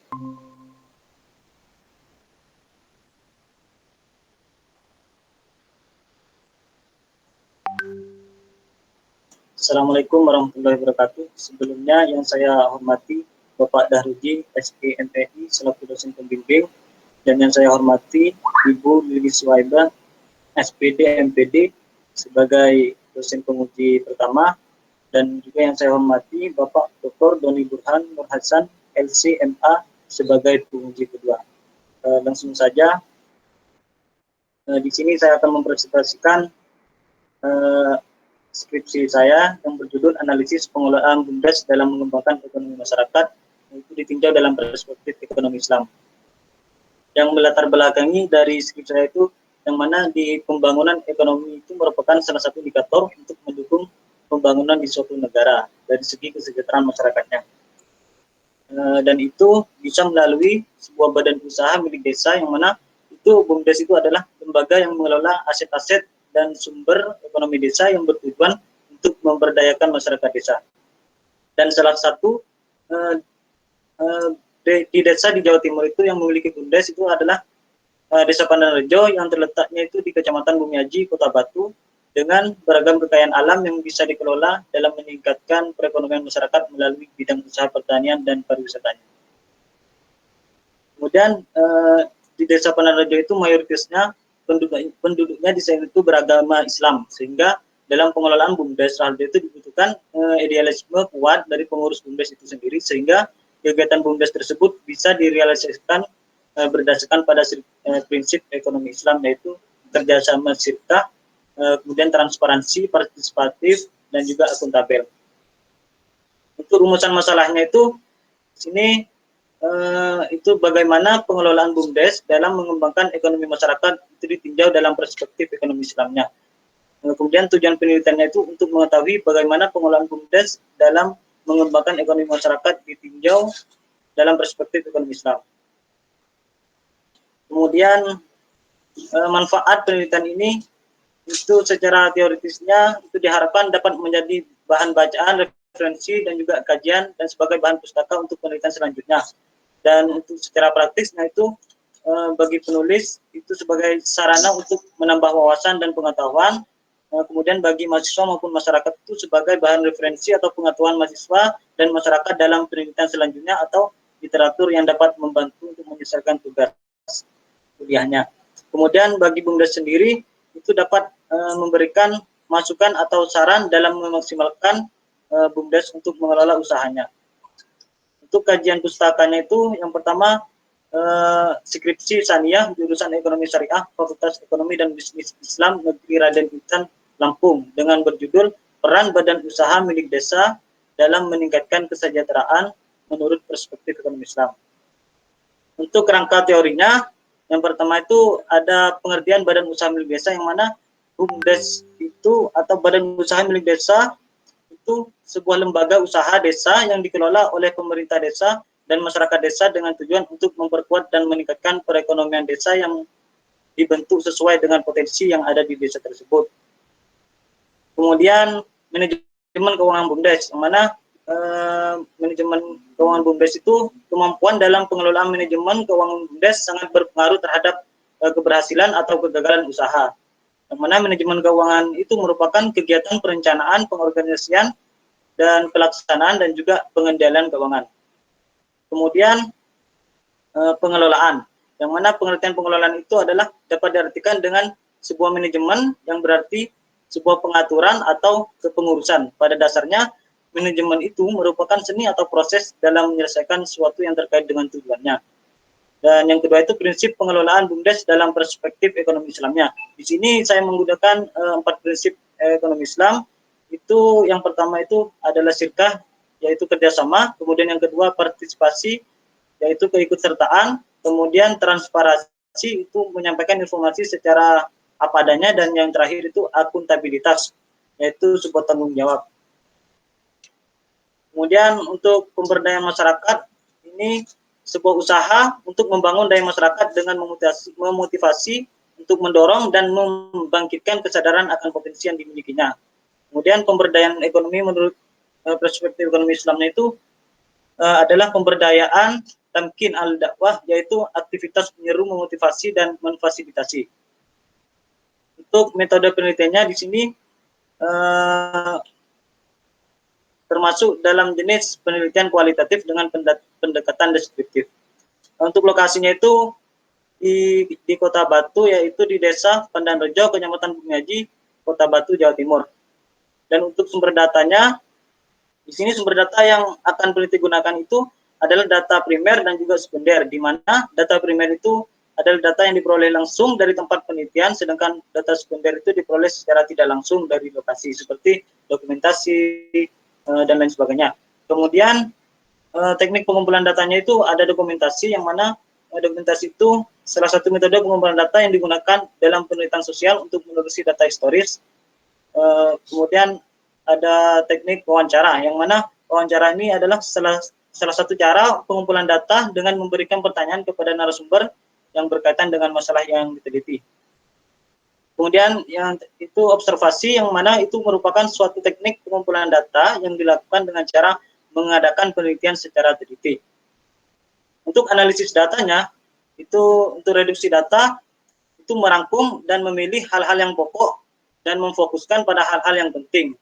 Assalamualaikum warahmatullahi wabarakatuh. Sebelumnya yang saya hormati Bapak Dahrudin, SPMPI, selaku dosen pembimbing, dan yang saya hormati Ibu Lili Suwaiba, SPD MPD, sebagai dosen penguji pertama, dan juga yang saya hormati Bapak Dr. Doni Burhan Nur Hasan, LCMA, sebagai penguji kedua. Langsung saja, di sini saya akan mempresentasikan skripsi saya yang berjudul Analisis Pengelolaan BUMDes dalam Mengembangkan Ekonomi Masyarakat, itu ditinjau dalam perspektif ekonomi Islam. Yang melatar belakangi dari skripsi saya itu, yang mana di pembangunan ekonomi itu merupakan salah satu indikator untuk mendukung pembangunan di suatu negara dari segi kesejahteraan masyarakatnya. Dan itu bisa melalui sebuah badan usaha milik desa, yang mana itu BUMDes itu adalah lembaga yang mengelola aset-aset dan sumber ekonomi desa yang bertujuan untuk memberdayakan masyarakat desa. Dan salah satu di desa di Jawa Timur itu yang memiliki BUMDes itu adalah Desa Pandanrejo, yang terletaknya itu di Kecamatan Bumiaji, Kota Batu, dengan beragam kekayaan alam yang bisa dikelola dalam meningkatkan perekonomian masyarakat melalui bidang usaha pertanian dan pariwisatanya. Kemudian di Desa Pandanrejo itu mayoritasnya penduduknya di sana itu beragama Islam, sehingga dalam pengelolaan BUMDes itu dibutuhkan idealisme kuat dari pengurus BUMDes itu sendiri, sehingga kegiatan BUMDes tersebut bisa direalisasikan berdasarkan pada prinsip ekonomi Islam, yaitu kerjasama syirkah, kemudian transparansi, partisipatif, dan juga akuntabel. Untuk rumusan masalahnya itu, sini itu bagaimana pengelolaan BUMDes dalam mengembangkan ekonomi masyarakat itu ditinjau dalam perspektif ekonomi Islamnya. Kemudian tujuan penelitiannya itu untuk mengetahui bagaimana pengelolaan BUMDes dalam mengembangkan ekonomi masyarakat ditinjau dalam perspektif ekonomi Islam. Kemudian manfaat penelitian ini itu secara teoritisnya itu diharapkan dapat menjadi bahan bacaan, referensi, dan juga kajian, dan sebagai bahan pustaka untuk penelitian selanjutnya. Dan untuk secara praktisnya itu bagi penulis itu sebagai sarana untuk menambah wawasan dan pengetahuan, kemudian bagi mahasiswa maupun masyarakat itu sebagai bahan referensi atau pengetahuan mahasiswa dan masyarakat dalam penelitian selanjutnya atau literatur yang dapat membantu untuk menyelesaikan tugas kuliahnya. Kemudian bagi BUMDes sendiri itu dapat memberikan masukan atau saran dalam memaksimalkan BUMDes untuk mengelola usahanya. Untuk kajian pustakanya itu yang pertama skripsi Saniyah jurusan Ekonomi Syariah Fakultas Ekonomi dan Bisnis Islam Negeri Raden Intan Lampung dengan berjudul Peran Badan Usaha Milik Desa dalam Meningkatkan Kesejahteraan menurut Perspektif Ekonomi Islam. Untuk kerangka teorinya, yang pertama itu ada pengertian badan usaha milik desa, yang mana BUMDes itu atau badan usaha milik desa itu sebuah lembaga usaha desa yang dikelola oleh pemerintah desa dan masyarakat desa dengan tujuan untuk memperkuat dan meningkatkan perekonomian desa yang dibentuk sesuai dengan potensi yang ada di desa tersebut. Kemudian manajemen keuangan BUMDes, yang mana manajemen keuangan BUMDes itu kemampuan dalam pengelolaan manajemen keuangan BUMDes sangat berpengaruh terhadap keberhasilan atau kegagalan usaha. Yang mana manajemen keuangan itu merupakan kegiatan perencanaan, pengorganisasian, dan pelaksanaan, dan juga pengendalian keuangan. Kemudian pengelolaan, yang mana pengertian pengelolaan itu adalah dapat diartikan dengan sebuah manajemen yang berarti sebuah pengaturan atau kepengurusan. Pada dasarnya, manajemen itu merupakan seni atau proses dalam menyelesaikan sesuatu yang terkait dengan tujuannya. Dan yang kedua itu prinsip pengelolaan BUMDes dalam perspektif ekonomi Islamnya. Di sini saya menggunakan 4 prinsip ekonomi Islam. Itu yang pertama itu adalah syirkah, yaitu kerjasama. Kemudian yang kedua partisipasi, yaitu keikutsertaan. Kemudian transparansi, itu menyampaikan informasi secara apa adanya. Dan yang terakhir itu akuntabilitas, yaitu sebuah tanggung jawab. Kemudian untuk pemberdayaan masyarakat, ini sebuah usaha untuk membangun daya masyarakat dengan memotivasi untuk mendorong dan membangkitkan kesadaran akan potensi yang dimilikinya. Kemudian pemberdayaan ekonomi menurut perspektif ekonomi Islamnya itu adalah pemberdayaan tamkin al-dakwah, yaitu aktivitas menyeru, memotivasi, dan memfasilitasi. Untuk metode penelitiannya di sini termasuk dalam jenis penelitian kualitatif dengan pendekatan deskriptif. Untuk lokasinya itu di Kota Batu, yaitu di Desa Pandanrejo, Kecamatan Bumiaji, Kota Batu, Jawa Timur. Dan untuk sumber datanya, di sini sumber data yang akan peneliti gunakan itu adalah data primer dan juga sekunder, di mana data primer itu adalah data yang diperoleh langsung dari tempat penelitian, sedangkan data sekunder itu diperoleh secara tidak langsung dari lokasi, seperti dokumentasi dan lain sebagainya. Kemudian teknik pengumpulan datanya itu ada dokumentasi, yang mana dokumentasi itu salah satu metode pengumpulan data yang digunakan dalam penelitian sosial untuk menelusuri data historis. Kemudian ada teknik wawancara, yang mana wawancara ini adalah salah satu cara pengumpulan data dengan memberikan pertanyaan kepada narasumber yang berkaitan dengan masalah yang diteliti. Kemudian yang itu observasi, yang mana itu merupakan suatu teknik pengumpulan data yang dilakukan dengan cara mengadakan penelitian secara teliti. Untuk analisis datanya, itu untuk reduksi data, itu merangkum dan memilih hal-hal yang pokok dan memfokuskan pada hal-hal yang penting.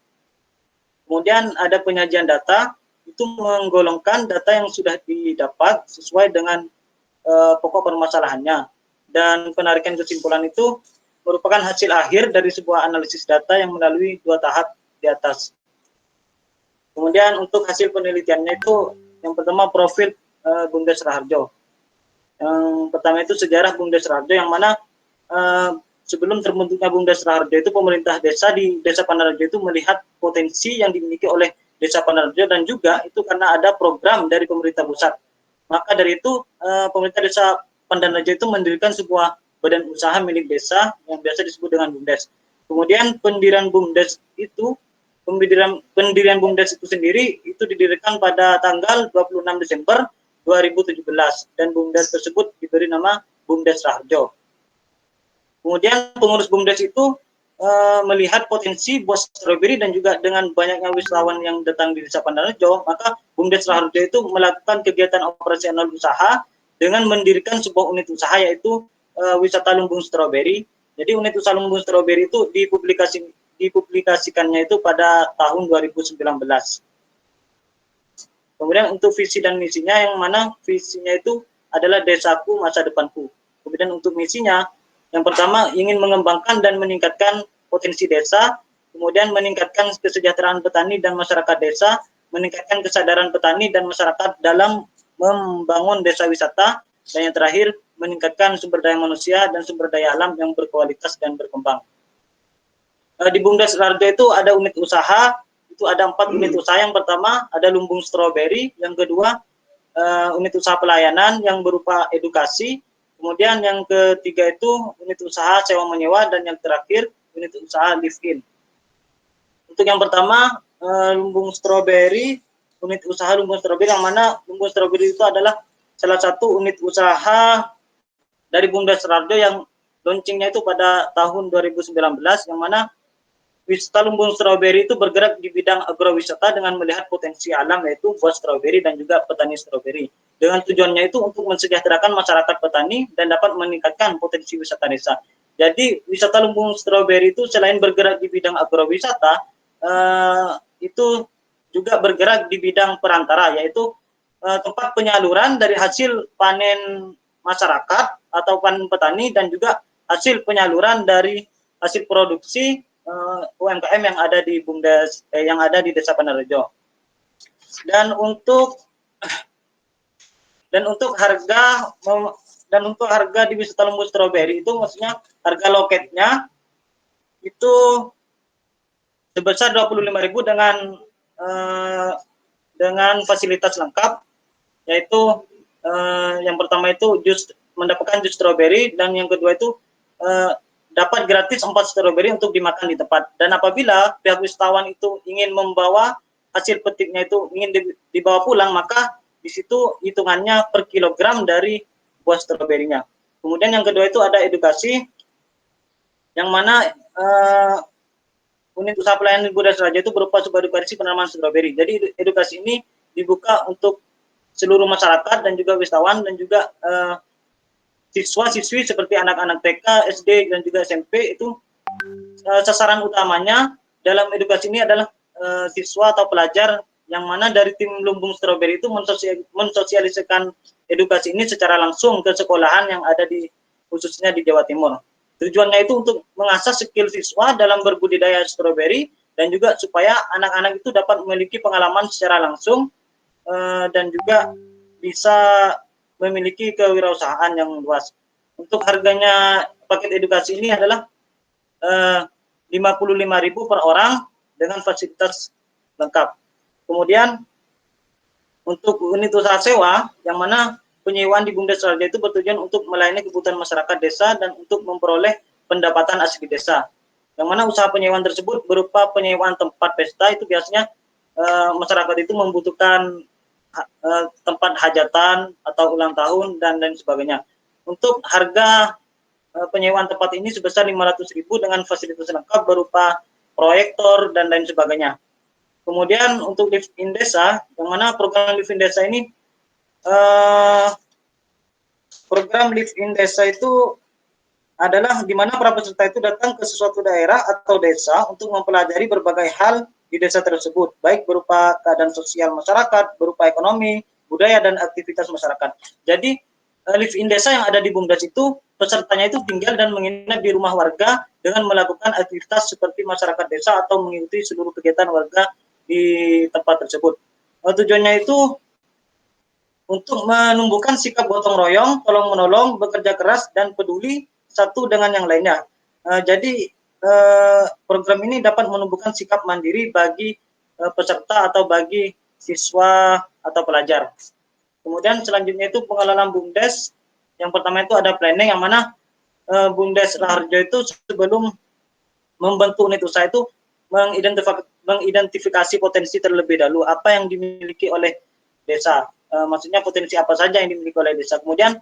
Kemudian ada penyajian data, itu menggolongkan data yang sudah didapat sesuai dengan pokok permasalahannya. Dan penarikan kesimpulan itu merupakan hasil akhir dari sebuah analisis data yang melalui 2 tahap di atas. Kemudian untuk hasil penelitiannya itu, yang pertama profil BUMDes Raharjo. Yang pertama itu sejarah BUMDes Raharjo, yang mana sebelum terbentuknya BUMDes Raharjo itu pemerintah desa di Desa Pandanrejo itu melihat potensi yang dimiliki oleh Desa Pandanrejo, dan juga itu karena ada program dari pemerintah pusat. Maka dari itu pemerintah Desa Pandanrejo itu mendirikan sebuah badan usaha milik desa yang biasa disebut dengan BUMDes. Kemudian pendirian BUMDes itu sendiri itu didirikan pada tanggal 26 Desember 2017, dan BUMDes tersebut diberi nama BUMDes Raharjo. Kemudian pengurus BUMDes itu melihat potensi buah stroberi, dan juga dengan banyaknya wisatawan yang datang di Desa Pandanrejo, maka BUMDes Raharjo itu melakukan kegiatan operasional usaha dengan mendirikan sebuah unit usaha, yaitu wisata lumbung stroberi. Jadi unit usaha lumbung stroberi itu dipublikasikannya itu pada tahun 2019. Kemudian untuk visi dan misinya, yang mana visinya itu adalah desaku masa depanku. Kemudian untuk misinya, yang pertama ingin mengembangkan dan meningkatkan potensi desa, kemudian meningkatkan kesejahteraan petani dan masyarakat desa, meningkatkan kesadaran petani dan masyarakat dalam membangun desa wisata, dan yang terakhir meningkatkan sumber daya manusia dan sumber daya alam yang berkualitas dan berkembang. Di BUMDes Raharjo itu ada unit usaha, itu ada 4 unit usaha. Yang pertama ada lumbung stroberi, yang kedua unit usaha pelayanan yang berupa edukasi, kemudian yang ketiga itu unit usaha sewa menyewa, dan yang terakhir unit usaha live-in. Untuk yang pertama lumbung stroberi, unit usaha lumbung stroberi, yang mana lumbung stroberi itu adalah salah satu unit usaha dari BUMDes Raharjo yang launchingnya itu pada tahun 2019, yang mana wisata lumbung stroberi itu bergerak di bidang agrowisata dengan melihat potensi alam, yaitu buah stroberi dan juga petani stroberi. Dengan tujuannya itu untuk mensejahterakan masyarakat petani dan dapat meningkatkan potensi wisata desa. Jadi wisata lumbung stroberi itu selain bergerak di bidang agrowisata, itu juga bergerak di bidang perantara, yaitu tempat penyaluran dari hasil panen masyarakat atau panen petani, dan juga hasil penyaluran dari hasil produksi UMKM yang ada di BUMDes yang ada di Desa Pandanrejo. Dan untuk harga di wisata lumbung stroberi itu, maksudnya harga loketnya itu sebesar 25.000 dengan fasilitas lengkap, yaitu yang pertama itu mendapatkan jus stroberi, dan yang kedua itu dapat gratis 4 stroberi untuk dimakan di tempat. Dan apabila pihak wisatawan itu ingin membawa hasil petiknya itu ingin dibawa pulang, maka di situ hitungannya per kilogram dari buah stroberinya. Kemudian yang kedua itu ada edukasi, yang mana unit usaha pelayanan BUMDes Raharjo itu berupa sebuah edukasi penanaman stroberi. Jadi edukasi ini dibuka untuk seluruh masyarakat dan juga wisatawan dan juga siswa-siswi seperti anak-anak TK, SD dan juga SMP itu sasaran utamanya dalam edukasi ini adalah siswa atau pelajar yang mana dari tim Lumbung Strawberry itu mensosialisasikan edukasi ini secara langsung ke sekolahan yang ada di khususnya di Jawa Timur. Tujuannya itu untuk mengasah skill siswa dalam berbudidaya stroberi dan juga supaya anak-anak itu dapat memiliki pengalaman secara langsung dan juga bisa memiliki kewirausahaan yang luas. Untuk harganya paket edukasi ini adalah 55.000 per orang dengan fasilitas lengkap. Kemudian untuk unit usaha sewa yang mana penyewaan di Bumdes Raja itu bertujuan untuk melayani kebutuhan masyarakat desa dan untuk memperoleh pendapatan asli desa. Yang mana usaha penyewaan tersebut berupa penyewaan tempat pesta itu biasanya masyarakat itu membutuhkan tempat hajatan atau ulang tahun dan lain sebagainya. Untuk harga penyewaan tempat ini sebesar 500.000 dengan fasilitas lengkap berupa proyektor dan lain sebagainya. Kemudian untuk Live in Desa, yang mana program Live in Desa ini, program Live in Desa itu adalah di mana para peserta itu datang ke suatu daerah atau desa untuk mempelajari berbagai hal di desa tersebut, baik berupa keadaan sosial masyarakat, berupa ekonomi, budaya, dan aktivitas masyarakat. Jadi, Live in Desa yang ada di Bumdes itu, pesertanya itu tinggal dan menginap di rumah warga dengan melakukan aktivitas seperti masyarakat desa atau mengikuti seluruh kegiatan warga di tempat tersebut. Tujuannya itu untuk menumbuhkan sikap gotong royong, tolong menolong, bekerja keras, dan peduli satu dengan yang lainnya. Jadi program ini dapat menumbuhkan sikap mandiri bagi peserta atau bagi siswa atau pelajar. Kemudian selanjutnya itu pengelolaan Bumdes. Yang pertama itu ada planning, yang mana Bumdes Raharjo itu sebelum membentuk unit usaha itu mengidentifikasi potensi terlebih dahulu apa yang dimiliki oleh desa. Maksudnya potensi apa saja yang dimiliki oleh desa. Kemudian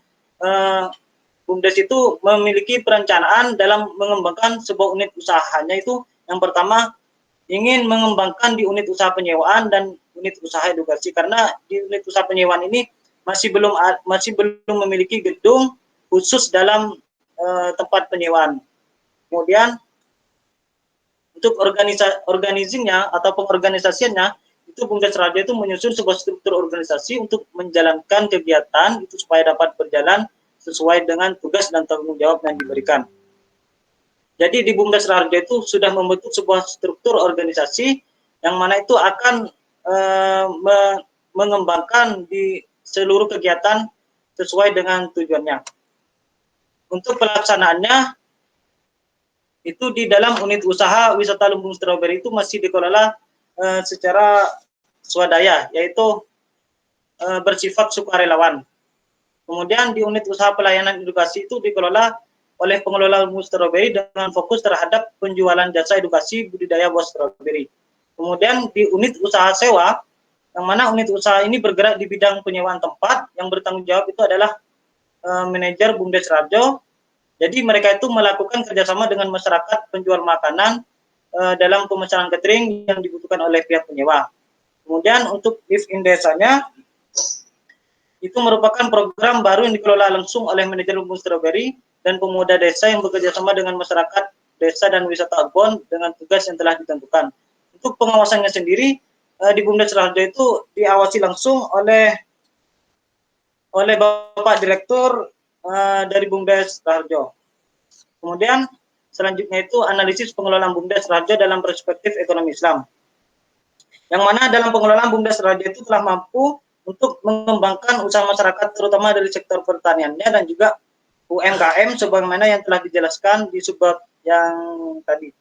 Bumdes itu memiliki perencanaan dalam mengembangkan sebuah unit usahanya itu yang pertama ingin mengembangkan di unit usaha penyewaan dan unit usaha edukasi, karena di unit usaha penyewaan ini masih belum memiliki gedung khusus dalam tempat penyewaan. Kemudian untuk organisasinya atau pengorganisasiannya itu Bumdes Raja itu menyusun sebuah struktur organisasi untuk menjalankan kegiatan itu supaya dapat berjalan sesuai dengan tugas dan tanggung jawab yang diberikan. Jadi di Bumdes Raharjo itu sudah membentuk sebuah struktur organisasi yang mana itu akan mengembangkan di seluruh kegiatan sesuai dengan tujuannya. Untuk pelaksanaannya itu di dalam unit usaha wisata Lumbung Strawberry itu masih dikelola secara swadaya, yaitu bersifat sukarelawan. Kemudian di unit usaha pelayanan edukasi itu dikelola oleh pengelola Lumbung Strawberry dengan fokus terhadap penjualan jasa edukasi budidaya buah stroberi. Kemudian di unit usaha sewa, yang mana unit usaha ini bergerak di bidang penyewaan tempat, yang bertanggung jawab itu adalah manajer Bumdes Raharjo. Jadi mereka itu melakukan kerjasama dengan masyarakat penjual makanan dalam pemesanan catering yang dibutuhkan oleh pihak penyewa. Kemudian untuk Live in Desanya, itu merupakan program baru yang dikelola langsung oleh manajer Lumbung Strawberry dan pemuda desa yang bekerja sama dengan masyarakat desa dan wisata Agbon dengan tugas yang telah ditentukan. Untuk pengawasannya sendiri di Bumdes Raharjo itu diawasi langsung oleh Bapak Direktur dari Bumdes Raharjo. Kemudian selanjutnya itu analisis pengelolaan Bumdes Raharjo dalam perspektif ekonomi Islam. Yang mana dalam pengelolaan Bumdes Raharjo itu telah mampu untuk mengembangkan usaha masyarakat terutama dari sektor pertaniannya dan juga UMKM sebagaimana yang telah dijelaskan di subbab yang tadi.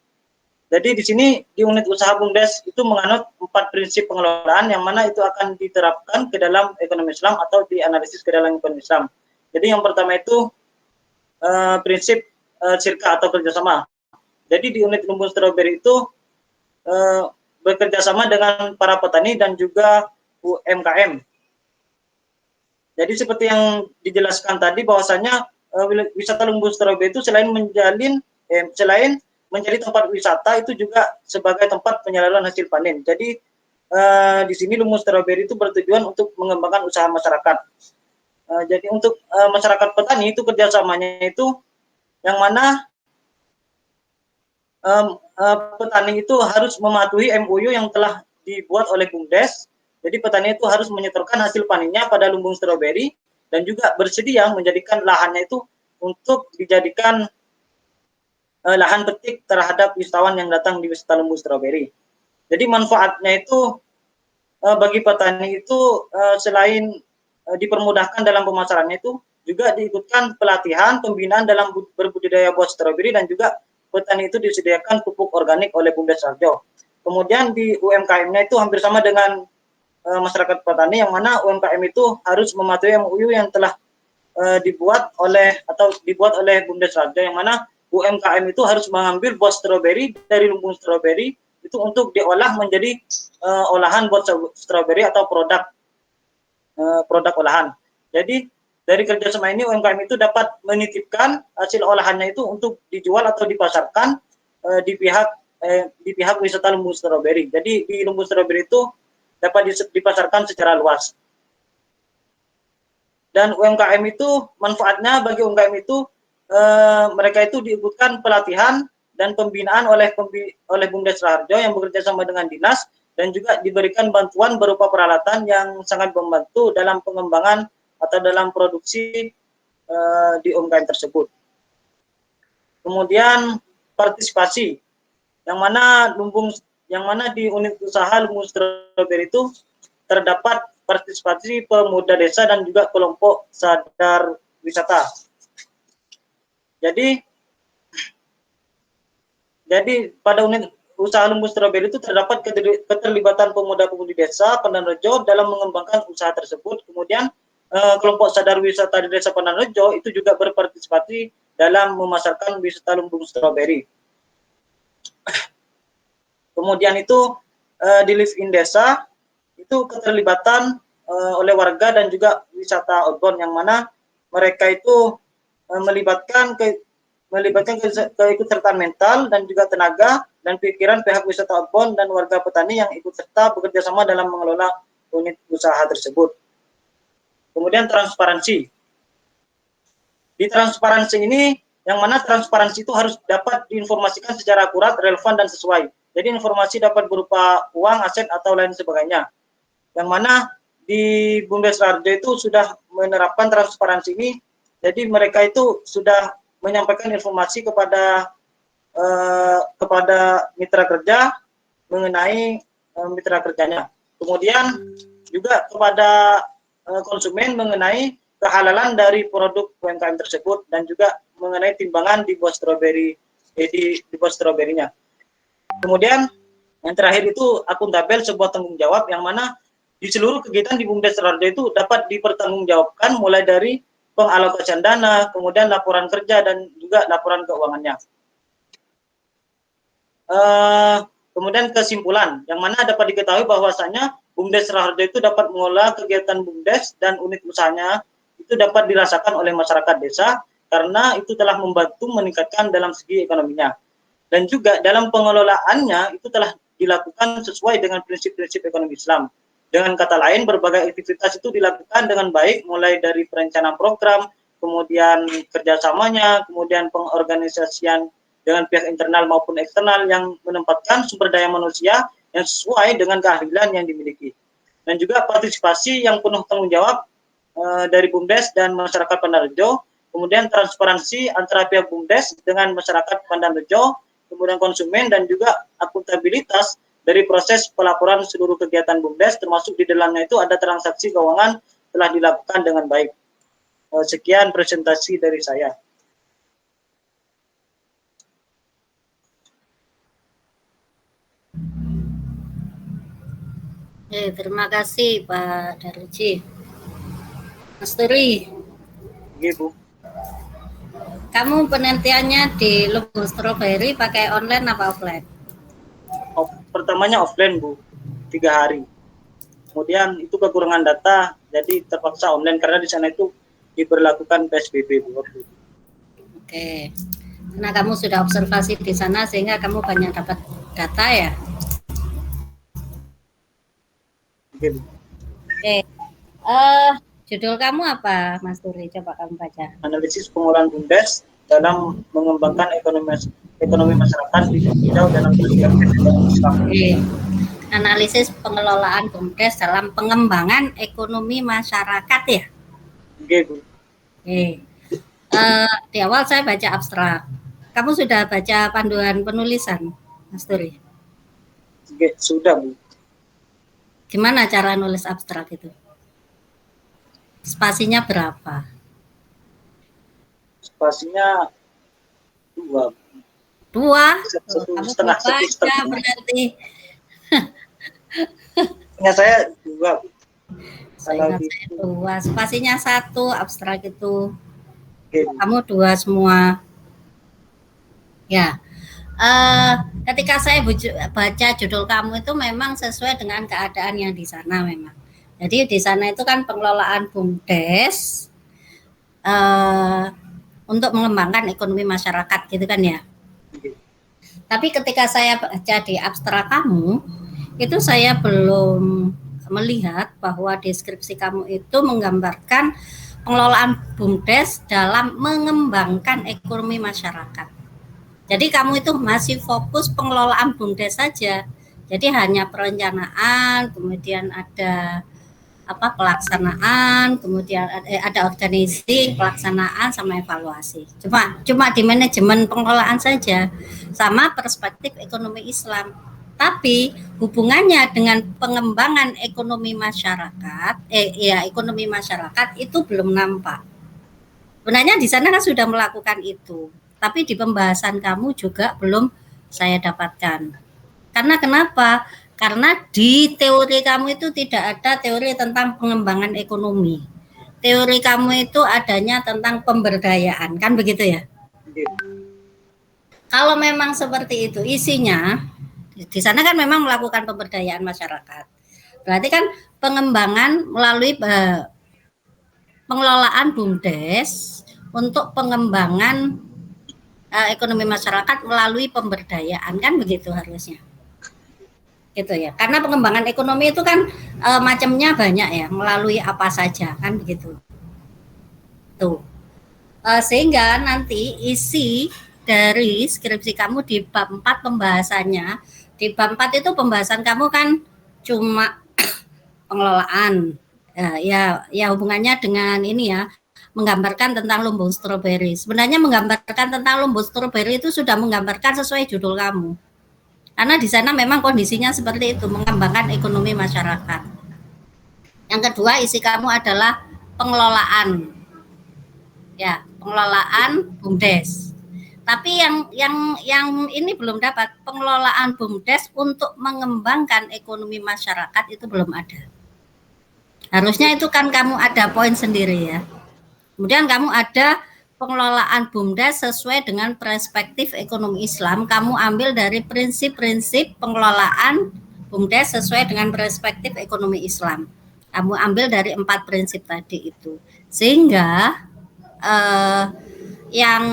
Jadi di sini di unit usaha Bumdes itu menganut 4 prinsip pengelolaan yang mana itu akan diterapkan ke dalam ekonomi Islam atau dianalisis ke dalam ekonomi Islam. Jadi yang pertama itu prinsip sirka atau kerjasama. Jadi di unit Lumbung Strawberry itu bekerja sama dengan para petani dan juga UMKM. Jadi seperti yang dijelaskan tadi bahwasanya wisata Lumbung Strawberry itu selain menjadi tempat wisata itu juga sebagai tempat penyaluran hasil panen. Jadi di sini Lumbung Stroberi itu bertujuan untuk mengembangkan usaha masyarakat. Jadi untuk masyarakat petani itu kerjasamanya itu yang mana petani itu harus mematuhi MOU yang telah dibuat oleh BUMDes. Jadi petani itu harus menyetorkan hasil panennya pada lumbung stroberi dan juga bersedia menjadikan lahannya itu untuk dijadikan lahan petik terhadap wisatawan yang datang di wisata lumbung stroberi. Jadi manfaatnya itu bagi petani itu selain dipermudahkan dalam pemasarannya itu juga diikutkan pelatihan pembinaan dalam berbudidaya buah stroberi dan juga petani itu disediakan pupuk organik oleh BUMDes Sarjo. Kemudian di UMKM-nya itu hampir sama dengan masyarakat petani, yang mana UMKM itu harus mematuhi MOU yang telah dibuat oleh BUMDes Sarjo, yang mana UMKM itu harus mengambil buah stroberi dari lumbung stroberi itu untuk diolah menjadi olahan buat stroberi atau produk olahan. Jadi dari kerjasama ini UMKM itu dapat menitipkan hasil olahannya itu untuk dijual atau dipasarkan di pihak wisata lumbung stroberi. Jadi di lumbung stroberi itu dapat dipasarkan secara luas. Dan UMKM itu manfaatnya bagi UMKM itu mereka itu diikutkan pelatihan dan pembinaan oleh BUMDes Raharjo yang bekerja sama dengan dinas, dan juga diberikan bantuan berupa peralatan yang sangat membantu dalam pengembangan atau dalam produksi di UMKM tersebut. Kemudian partisipasi, yang mana di unit usaha lumbung stroberi itu terdapat partisipasi pemuda desa dan juga kelompok sadar wisata. Jadi pada unit usaha lumbung stroberi itu terdapat keterlibatan pemuda-pemudi desa Pandanrejo dalam mengembangkan usaha tersebut. Kemudian kelompok sadar wisata di desa Pandanrejo itu juga berpartisipasi dalam memasarkan wisata lumbung stroberi. Kemudian itu di live in desa itu keterlibatan oleh warga dan juga wisata outbound, yang mana mereka itu melibatkan keikutsertaan mental dan juga tenaga dan pikiran pihak wisata outbound dan warga petani yang ikut serta bekerja sama dalam mengelola unit usaha tersebut. Kemudian transparansi. Di transparansi ini, yang mana transparansi itu harus dapat diinformasikan secara akurat, relevan, dan sesuai. Jadi informasi dapat berupa uang, aset, atau lain sebagainya. Yang mana di BUMDes Raharjo itu sudah menerapkan transparansi ini, jadi mereka itu sudah menyampaikan informasi kepada mitra kerja mengenai mitra kerjanya. Kemudian juga kepada konsumen mengenai kehalalan dari produk UMKM tersebut, dan juga mengenai timbangan di buah stroberi di buah stroberinya. Kemudian yang terakhir itu akuntabel, sebuah tanggung jawab, yang mana di seluruh kegiatan di BUMDes Raharjo itu dapat dipertanggungjawabkan, mulai dari pengalokasian dana, kemudian laporan kerja, dan juga laporan keuangannya. Kemudian kesimpulan, yang mana dapat diketahui bahwasanya BUMDes Raharjo itu dapat mengelola kegiatan BUMDes dan unit usahanya itu dapat dirasakan oleh masyarakat desa, karena itu telah membantu meningkatkan dalam segi ekonominya. Dan juga dalam pengelolaannya itu telah dilakukan sesuai dengan prinsip-prinsip ekonomi Islam. Dengan kata lain, berbagai aktivitas itu dilakukan dengan baik, mulai dari perencanaan program, kemudian kerjasamanya, kemudian pengorganisasian dengan pihak internal maupun eksternal yang menempatkan sumber daya manusia yang sesuai dengan keahlian yang dimiliki. Dan juga partisipasi yang penuh tanggung jawab dari BUMDes dan masyarakat Pandanrejo, kemudian transparansi antara pihak BUMDes dengan masyarakat Pandanrejo, kemudian konsumen, dan juga akuntabilitas dari proses pelaporan seluruh kegiatan BUMDes, termasuk di dalamnya itu ada transaksi keuangan telah dilakukan dengan baik. Sekian presentasi dari saya. Terima kasih Pak Darji. Mas Turi, Bu. Kamu penelitiannya di lumbung stroberi pakai online apa offline? Pertamanya offline, Bu, 3 hari. Kemudian itu kekurangan data, jadi terpaksa online karena di sana itu diberlakukan PSBB, Bu. Oke, karena kamu sudah observasi di sana sehingga kamu banyak dapat data ya? Oke, Bu. Oke. Judul kamu apa, Mas Turi? Coba kamu baca. Analisis pengolahan BUMDes dalam mengembangkan ekonomi masyarakat di hijau dalam perspektif ekonomi Islam. Oke. Analisis pengelolaan BUMDes dalam pengembangan ekonomi masyarakat ya. Oke, Bu. Oke. Di awal saya baca abstrak. Kamu sudah baca panduan penulisan, Mas Turi? Oke, sudah, Bu. Gimana cara nulis abstrak itu? Spasinya berapa? Spasinya 2. 2. Satu Kamu setengah, baca satu setengah. berarti. Ingat saya 2, Bu. Saya ingat saya 2. Spasinya 1, abstrak itu. Oke, Bu. Kamu 2 semua. Ya. Ketika saya baca judul kamu itu memang sesuai dengan keadaan yang di sana memang. Jadi di sana itu kan pengelolaan BUMDes untuk mengembangkan ekonomi masyarakat gitu kan ya. Oke. Tapi ketika saya baca di abstrak kamu, itu saya belum melihat bahwa deskripsi kamu itu menggambarkan pengelolaan BUMDes dalam mengembangkan ekonomi masyarakat. Jadi kamu itu masih fokus pengelolaan BUMDes saja. Jadi hanya perencanaan, kemudian ada pelaksanaan, kemudian ada organizing, pelaksanaan sama evaluasi. Cuma di manajemen pengelolaan saja, sama perspektif ekonomi Islam. Tapi hubungannya dengan pengembangan ekonomi masyarakat, ekonomi masyarakat itu belum nampak. Sebenarnya di sana kan sudah melakukan itu, tapi di pembahasan kamu juga belum saya dapatkan. Karena kenapa? Karena di teori kamu itu tidak ada teori tentang pengembangan ekonomi. Teori kamu itu adanya tentang pemberdayaan, kan begitu ya? Oke. Kalau memang seperti itu isinya, di sana kan memang melakukan pemberdayaan masyarakat. Berarti kan pengembangan melalui pengelolaan BUMDes untuk pengembangan ekonomi masyarakat melalui pemberdayaan, kan begitu harusnya. Gitu ya. Karena pengembangan ekonomi itu kan macamnya banyak ya, melalui apa saja, kan begitu. Tuh. Sehingga nanti isi dari skripsi kamu di bab 4 pembahasannya, di bab 4 itu pembahasan kamu kan cuma pengelolaan. Ya hubungannya dengan ini ya, menggambarkan tentang lumbung stroberi. Sebenarnya menggambarkan tentang lumbung stroberi itu sudah menggambarkan sesuai judul kamu. Karena di sana memang kondisinya seperti itu, mengembangkan ekonomi masyarakat. Yang kedua, isi kamu adalah pengelolaan. Ya, pengelolaan BUMDes. Tapi yang ini belum dapat, pengelolaan BUMDes untuk mengembangkan ekonomi masyarakat itu belum ada. Harusnya itu kan kamu ada poin sendiri ya. Kemudian kamu ada pengelolaan BUMDes sesuai dengan perspektif ekonomi Islam. Kamu ambil dari prinsip-prinsip pengelolaan BUMDes sesuai dengan perspektif ekonomi Islam. Kamu ambil dari 4 prinsip tadi itu. Sehingga yang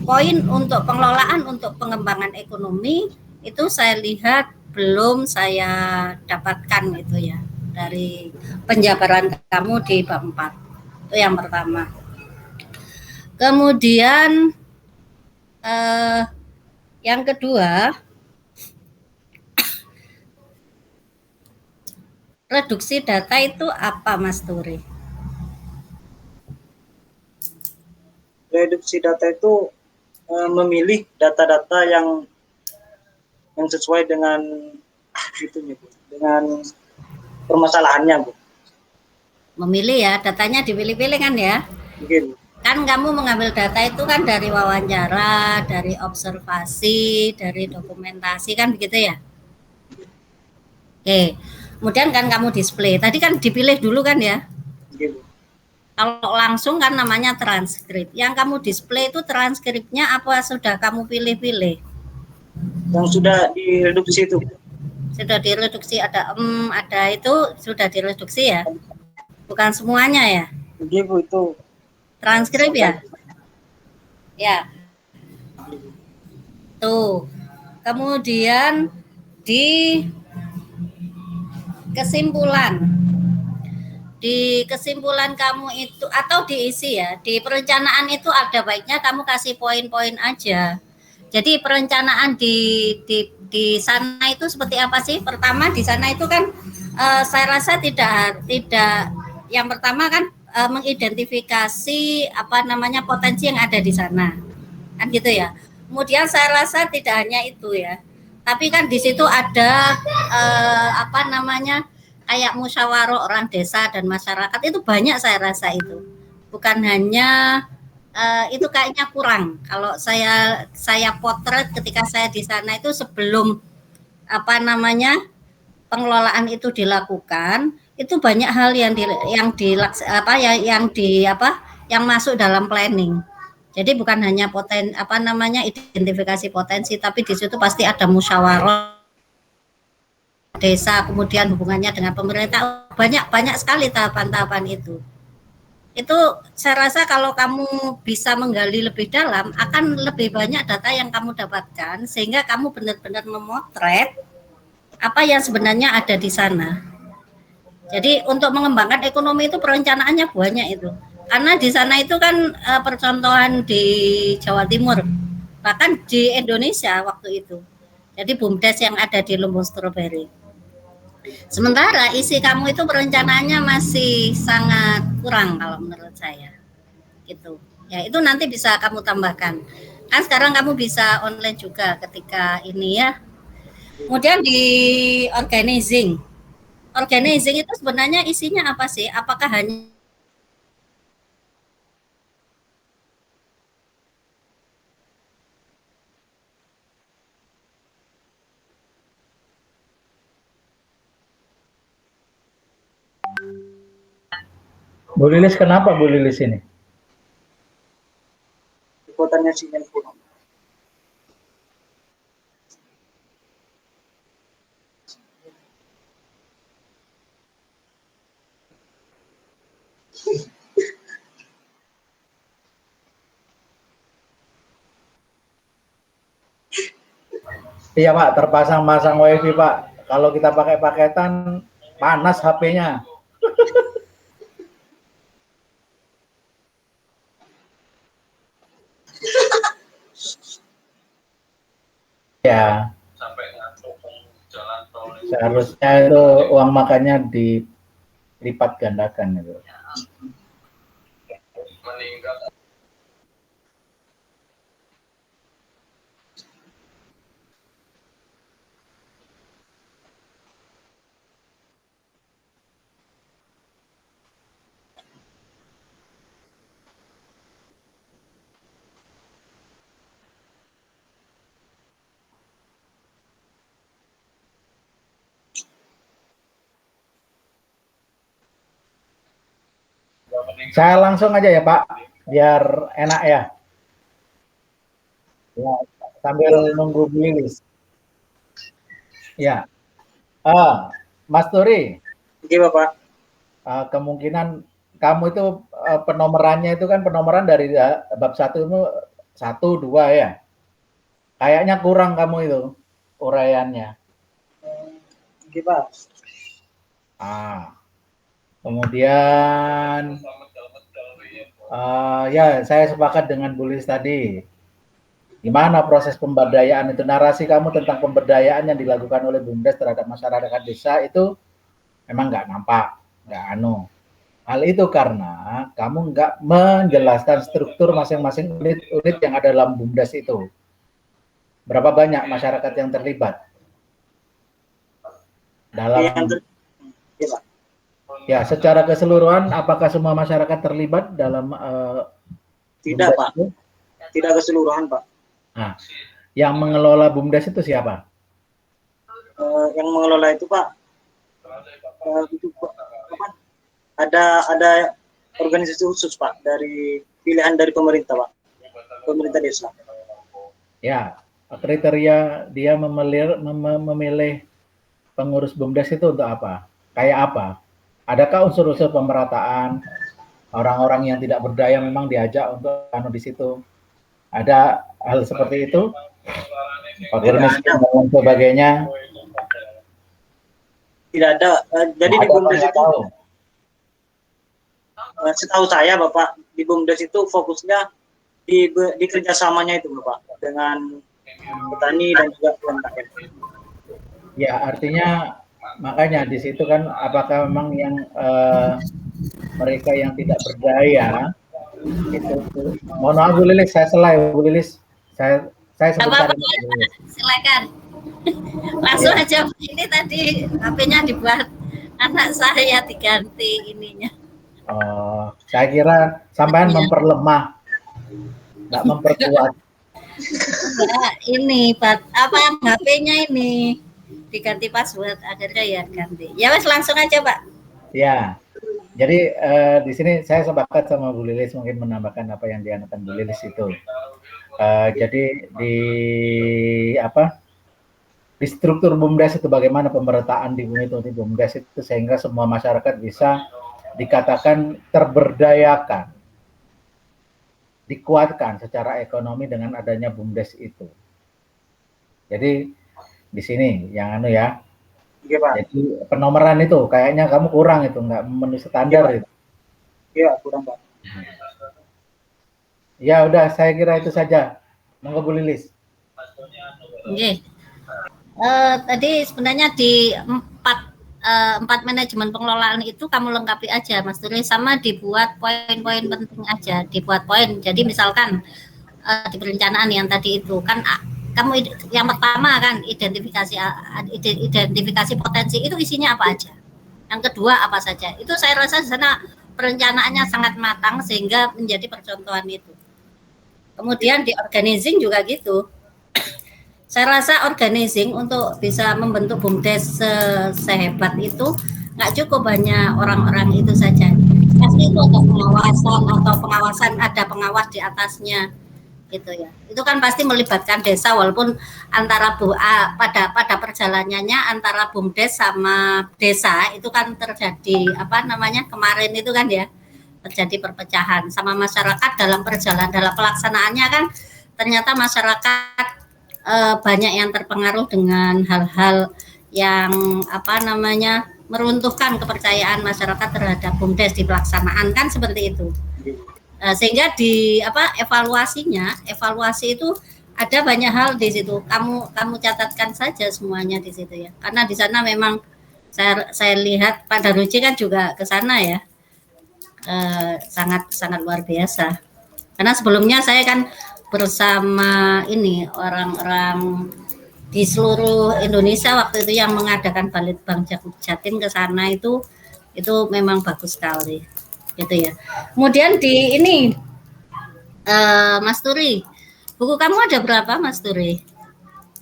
poin untuk pengelolaan untuk pengembangan ekonomi itu saya lihat belum saya dapatkan itu ya dari penjabaran kamu di bab 4. Itu yang pertama. Kemudian yang kedua, reduksi data itu apa, Mas Turi? Reduksi data itu memilih data-data yang sesuai dengan itunya, Bu, dengan permasalahannya, Bu. Memilih ya, datanya dipilih-pilih kan ya? Oke, Bu. Kan kamu mengambil data itu kan dari wawancara, dari observasi, dari dokumentasi, kan begitu ya? Oke, kemudian kan kamu display. Tadi kan dipilih dulu kan ya? Oke, Bu. Kalau langsung kan namanya transkrip. Yang kamu display itu transkripnya apa sudah kamu pilih-pilih? Yang sudah direduksi itu. Sudah direduksi, ada itu sudah direduksi ya? Bukan semuanya ya? Oke, Bu, itu Transkrip ya? Ya. Tuh. Kemudian di kesimpulan. Di kesimpulan kamu itu atau diisi ya, di perencanaan itu ada baiknya kamu kasih poin-poin aja. Jadi perencanaan di sana itu seperti apa sih? Pertama di sana itu kan saya rasa tidak yang pertama kan mengidentifikasi apa namanya potensi yang ada di sana. Kan gitu ya. Kemudian saya rasa tidak hanya itu ya. Tapi kan di situ ada apa namanya kayak musyawarah orang desa dan masyarakat itu banyak saya rasa itu. Bukan hanya itu kayaknya kurang. Kalau saya potret ketika saya di sana itu sebelum apa namanya pengelolaan itu dilakukan, itu banyak hal yang yang masuk dalam planning. Jadi bukan hanya identifikasi potensi, tapi di situ pasti ada musyawarah desa, kemudian hubungannya dengan pemerintah, banyak sekali tahapan-tahapan itu. Itu saya rasa kalau kamu bisa menggali lebih dalam, akan lebih banyak data yang kamu dapatkan, sehingga kamu benar-benar memotret apa yang sebenarnya ada di sana. Jadi untuk mengembangkan ekonomi itu perencanaannya banyak itu. Karena di sana itu kan percontohan di Jawa Timur, bahkan di Indonesia waktu itu. Jadi BUMDes yang ada di Lumbung Stroberi. Sementara isi kamu itu perencanaannya masih sangat kurang kalau menurut saya. Gitu. Ya itu nanti bisa kamu tambahkan. Kan sekarang kamu bisa online juga ketika ini ya. Kemudian di organizing. Organizing itu sebenarnya isinya apa sih? Apakah hanya Bu Lilis, kenapa Bu Lilis ini? Kekuatannya sinyal kurang. Iya Pak, terpasang-pasang wifi Pak. Kalau kita pakai paketan, panas HP-nya. Ya. Seharusnya itu uang makannya dilipat gandakan itu. Saya langsung aja ya Pak, biar enak ya. Ya, sambil nunggu Bu Lilis. Ya, Mas Turi. Oke Bapak. Kemungkinan kamu itu penomorannya itu kan penomoran dari bab 1 itu 1, 2 ya. Kayaknya kurang kamu itu uraiannya. Oke Pak. Kemudian ya saya sepakat dengan Bu Lilis tadi. Gimana proses pemberdayaan itu, narasi kamu tentang pemberdayaan yang dilakukan oleh BUMDes terhadap masyarakat desa itu memang nggak nampak, nggak anu. Hal itu karena kamu nggak menjelaskan struktur masing-masing unit yang ada dalam BUMDes itu. Berapa banyak masyarakat yang terlibat dalam ya secara keseluruhan, apakah semua masyarakat terlibat dalam tidak Pak itu? Tidak keseluruhan Pak. Nah, yang mengelola BUMDes itu siapa? Yang mengelola itu Pak itu ada organisasi khusus Pak, dari pilihan dari pemerintah Pak, pemerintah desa. Ya, kriteria dia memilih pengurus BUMDes itu untuk apa? Kayak apa? Adakah unsur-unsur pemerataan, orang-orang yang tidak berdaya memang diajak untuk anu di situ? Ada hal seperti itu? Fakir miskin dan sebagainya. Tidak ada. Jadi di Ada apa BUMDes nggak itu, tahu? setahu saya Bapak, di BUMDes itu fokusnya di kerjasamanya itu Bapak, dengan petani dan juga UMKM. Ya, artinya makanya di situ kan apakah memang yang mereka yang tidak berdaya itu, mohon maaf Bu Lilis, saya selai Bu Lilis, saya sebentar Apa-apa, ini Bu Lilis. silakan. Langsung Ya, aja, ini tadi HP-nya dibuat anak saya diganti ininya. saya kira sampean memperlemah, nggak memperkuat. Enggak, ini apa HP-nya ini diganti password akhirnya ya ganti. Ya wes langsung aja Pak. Ya, jadi di sini saya sepakat sama Bu Lilis, mungkin menambahkan apa yang dianukan Bu Lilis itu. Jadi di apa? Di struktur BUMDes itu bagaimana pemerataan di bumi di BUMDes itu sehingga semua masyarakat bisa dikatakan terberdayakan, dikuatkan secara ekonomi dengan adanya BUMDes itu. Jadi di sini yang anu ya. Iya Pak. Jadi penomoran itu kayaknya kamu kurang itu, nggak memenuhi standar Iya, itu. Iya, kurang Pak. Ya udah, saya kira itu saja. Monggo Bu Lilis. Oke. Tadi sebenarnya di empat manajemen pengelolaan itu kamu lengkapi aja Mas Turi, sama dibuat poin-poin penting aja, dibuat poin. Jadi misalkan di perencanaan yang tadi itu kan kamu yang pertama kan identifikasi potensi itu isinya apa aja. Yang kedua apa saja. Itu saya rasa di sana perencanaannya sangat matang sehingga menjadi percontohan itu. Kemudian di organizing juga gitu. Saya rasa organizing untuk bisa membentuk BUMDes sehebat itu nggak cukup hanya orang-orang itu saja. Pasti itu ada pengawasan ada pengawas di atasnya gitu ya. Itu kan pasti melibatkan desa, walaupun antara pada perjalanannya antara BUMDes sama desa itu kan terjadi kemarin itu kan ya, terjadi perpecahan sama masyarakat dalam pelaksanaannya kan ternyata masyarakat banyak yang terpengaruh dengan hal-hal yang meruntuhkan kepercayaan masyarakat terhadap BUMDes di pelaksanaan kan seperti itu. Sehingga di evaluasi itu ada banyak hal di situ. Kamu catatkan saja semuanya di situ ya. Karena di sana memang saya lihat Pak Daruci kan juga ke sana ya. Sangat luar biasa. Karena sebelumnya saya kan bersama ini orang-orang di seluruh Indonesia waktu itu yang mengadakan Balitbank Jatim ke sana itu memang bagus sekali gitu ya. Kemudian di ini Mas Turi, buku kamu ada berapa Mas Turi?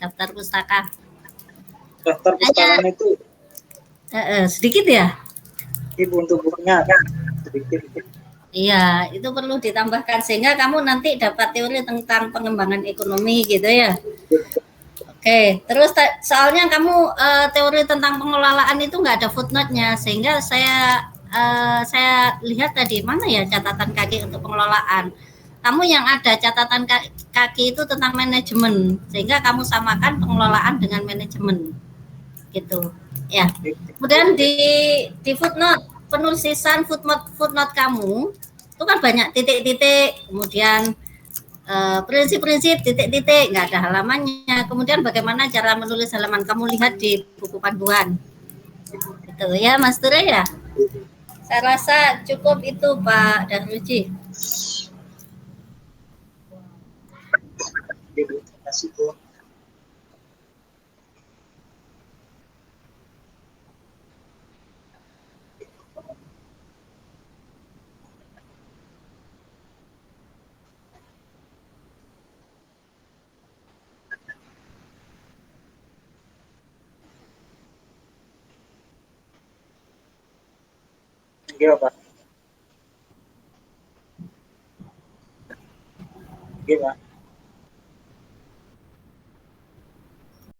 Daftar pustaka. Daftar pustakanya itu sedikit ya? Ibu untuk bukunya kan sedikit. Iya, itu perlu ditambahkan sehingga kamu nanti dapat teori tentang pengembangan ekonomi gitu ya. Oke, terus soalnya kamu teori tentang pengelolaan itu nggak ada footnote-nya, sehingga saya lihat tadi mana ya catatan kaki untuk pengelolaan. Kamu yang ada catatan kaki itu tentang manajemen, sehingga kamu samakan pengelolaan dengan manajemen, gitu. Ya. Kemudian di footnote, penulisan footnote kamu itu kan banyak titik-titik, kemudian prinsip-prinsip titik-titik, nggak ada halamannya. Kemudian bagaimana cara menulis halaman, kamu lihat di buku panduan itu ya Mas Ture ya. Saya rasa cukup itu Pak Daruci. Terima kasih Bu. Oke Pak. Oke Pak.